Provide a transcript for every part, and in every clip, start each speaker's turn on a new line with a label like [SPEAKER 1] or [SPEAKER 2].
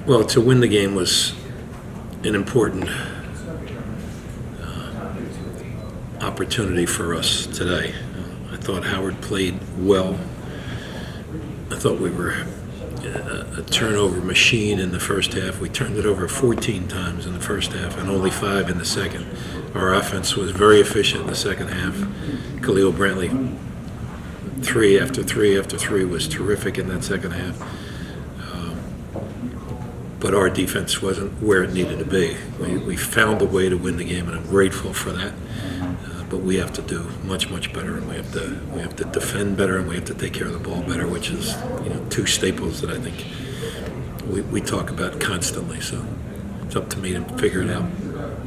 [SPEAKER 1] Well, to win the game was an important opportunity for us today. I thought Howard played well. I thought we were a turnover machine in the first half. We turned it over 14 times in the first half and only 5 in the second. Our offense was very efficient in the second half. Khalil Brantley, 3 after 3 after 3 was terrific in that second half. But our defense wasn't where it needed to be. We found a way to win the game, and I'm grateful for that. But we have to do much, much better, and we have to defend better, and we have to take care of the ball better, which is two staples that I think we talk about constantly. So it's up to me to figure it out.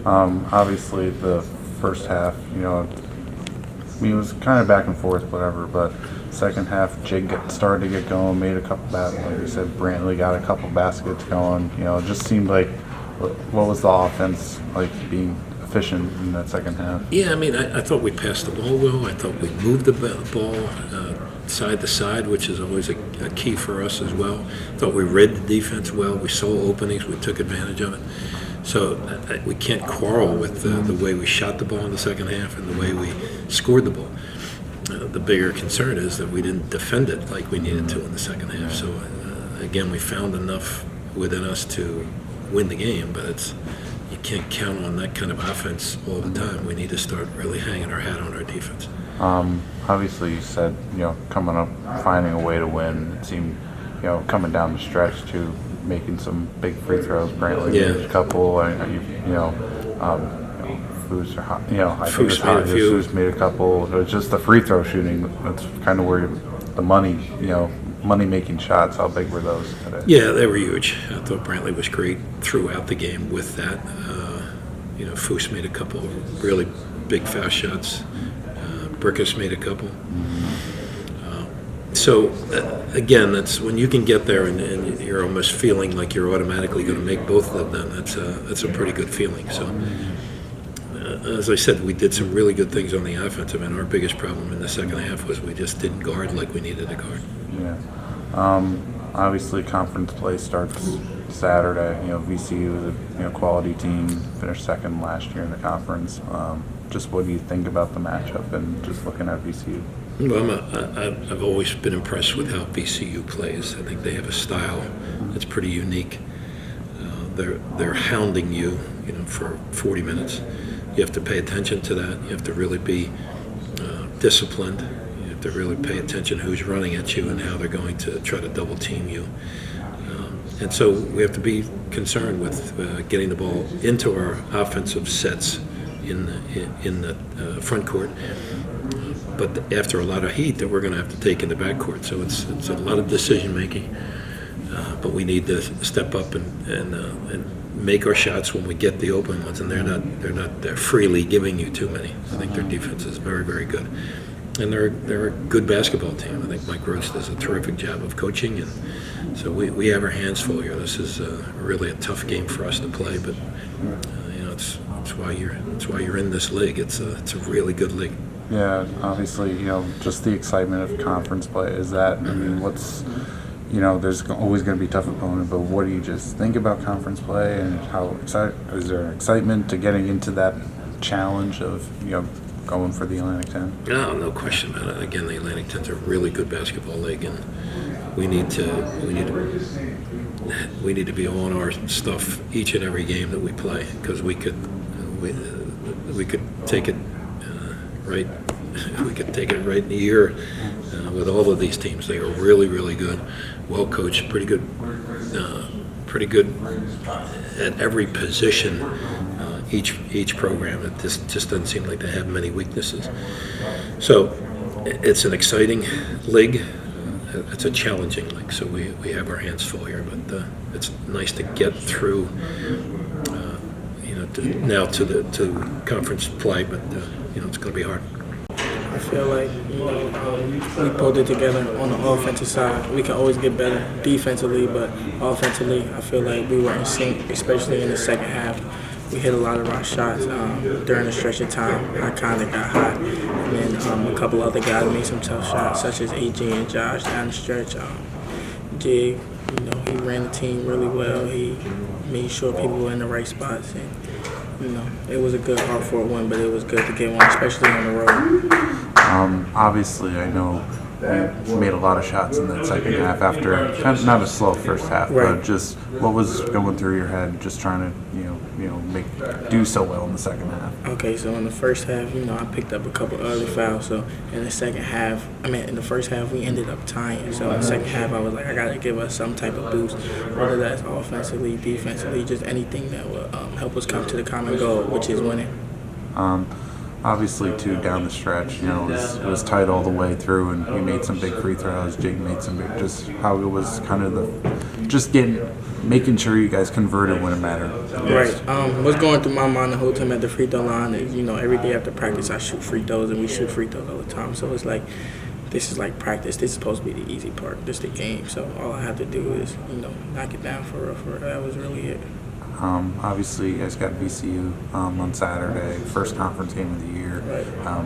[SPEAKER 2] Obviously, the first half, it was kind of back and forth, whatever, but second half, Jake started to get going, made a couple baskets. Like you said, Brantley got a couple baskets going. It just seemed like, what was the offense like being efficient in that second half?
[SPEAKER 1] Yeah, I thought we passed the ball well. I thought we moved the ball side to side, which is always a key for us as well. I thought we read the defense well. We saw openings. We took advantage of it. So we can't quarrel with the way we shot the ball in the second half and the way we scored the ball. The bigger concern is that we didn't defend it like we needed to in the second half. So, again, we found enough within us to win the game, but you can't count on that kind of offense all the time. We need to start really hanging our hat on our defense.
[SPEAKER 2] Obviously, you said, coming up, finding a way to win. It seemed, coming down the stretch to making some big free throws. Brantley made a couple, Foos made a couple. It was just the free throw shooting. That's kind of where the money-making shots. How big were those today?
[SPEAKER 1] Yeah, they were huge. I thought Brantley was great throughout the game with that. Foos made a couple really big foul shots. Burkus made a couple. So, again, that's when you can get there and you're almost feeling like you're automatically going to make both of them. That's a pretty good feeling. So, as I said, we did some really good things on the offensive, and our biggest problem in the second half was we just didn't guard like we needed to guard.
[SPEAKER 2] Yeah. Obviously, conference play starts Saturday. VCU is a quality team, finished second last year in the conference. Just what do you think about the matchup and just looking at VCU?
[SPEAKER 1] Well, I've always been impressed with how VCU plays. I think they have a style that's pretty unique. They're hounding you, for 40 minutes. You have to pay attention to that. You have to really be disciplined. You have to really pay attention who's running at you and how they're going to try to double team you. And so we have to be concerned with getting the ball into our offensive sets in the front court. But after a lot of heat that we're going to have to take in the backcourt. So it's a lot of decision making. But we need to step up and make our shots when we get the open ones, and they're not freely giving you too many. I think their defense is very, very good, and they're a good basketball team. I think Mike Roast does a terrific job of coaching, and so we have our hands full here. This is really a tough game for us to play, but it's why you're in this league. It's a really good league.
[SPEAKER 2] Yeah, obviously, just the excitement of conference play is that. What's there's always going to be tough opponent, but what do you just think about conference play, and how is there excitement to getting into that challenge of going for the Atlantic 10?
[SPEAKER 1] No question about it. Again, the Atlantic 10's a really good basketball league, and we need to be on our stuff each and every game that we play, because we could take it right. We could take it right in the year with all of these teams. They are really, really good, well coached, pretty good at every position. Each program. It just doesn't seem like they have many weaknesses. So it's an exciting league. It's a challenging league. So we have our hands full here, but it's nice to get through. Now to conference play, but it's going to be hard.
[SPEAKER 3] I feel like we pulled it together on the offensive side. We can always get better defensively, but offensively, I feel like we were in sync, especially in the second half. We hit a lot of our shots during the stretch of time. I kind of got hot, and then a couple other guys made some tough shots, such as AJ and Josh down the stretch. Jig, he ran the team really well. He made sure people were in the right spots, and it was a good hard-fought win, but it was good to get one, especially on the road.
[SPEAKER 2] Obviously, I know you made a lot of shots in that second half after kind of not a slow first half,
[SPEAKER 3] Right.
[SPEAKER 2] but just what was going through your head, just trying to do so well in the second half.
[SPEAKER 3] Okay, so in the first half, I picked up a couple early fouls. So in the first half, we ended up tying. So in the second half, I was like, I got to give us some type of boost, whether that's offensively, defensively, just anything that will help us come to the common goal, which is winning.
[SPEAKER 2] Obviously, too, down the stretch, it was tight all the way through, and you made some big free throws. Jake made some big. Just how it was kind of making sure you guys converted when it mattered.
[SPEAKER 3] Right. What's going through my mind the whole time at the free throw line is, every day after practice I shoot free throws, and we shoot free throws all the time. So it's like, this is like practice. This is supposed to be the easy part. This is the game. So all I have to do is, knock it down for real. That was really it.
[SPEAKER 2] Obviously, you guys got VCU on Saturday, first conference game of the year.
[SPEAKER 3] Right.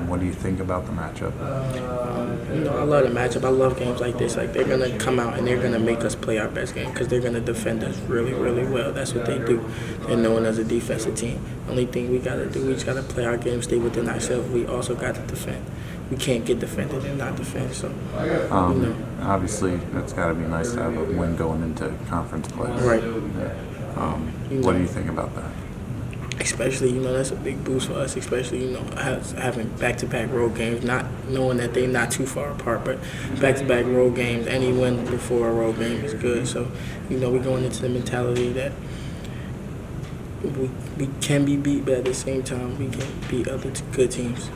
[SPEAKER 2] What do you think about the matchup?
[SPEAKER 3] I love the matchup. I love games like this. Like, they're going to come out and they're going to make us play our best game because they're going to defend us really, really well. That's what they do. They're known as a defensive team. Only thing we got to do, we just got to play our game, stay within ourselves. We also got to defend. We can't get defended and not defend. So,
[SPEAKER 2] Obviously, it's got to be nice to have a win going into conference play.
[SPEAKER 3] Right.
[SPEAKER 2] Yeah. What do you think about that?
[SPEAKER 3] Especially, that's a big boost for us, especially, having back-to-back road games, not knowing that they're not too far apart, but back-to-back road games, any win before a road game is good. So, we're going into the mentality that we can be beat, but at the same time, we can beat other good teams.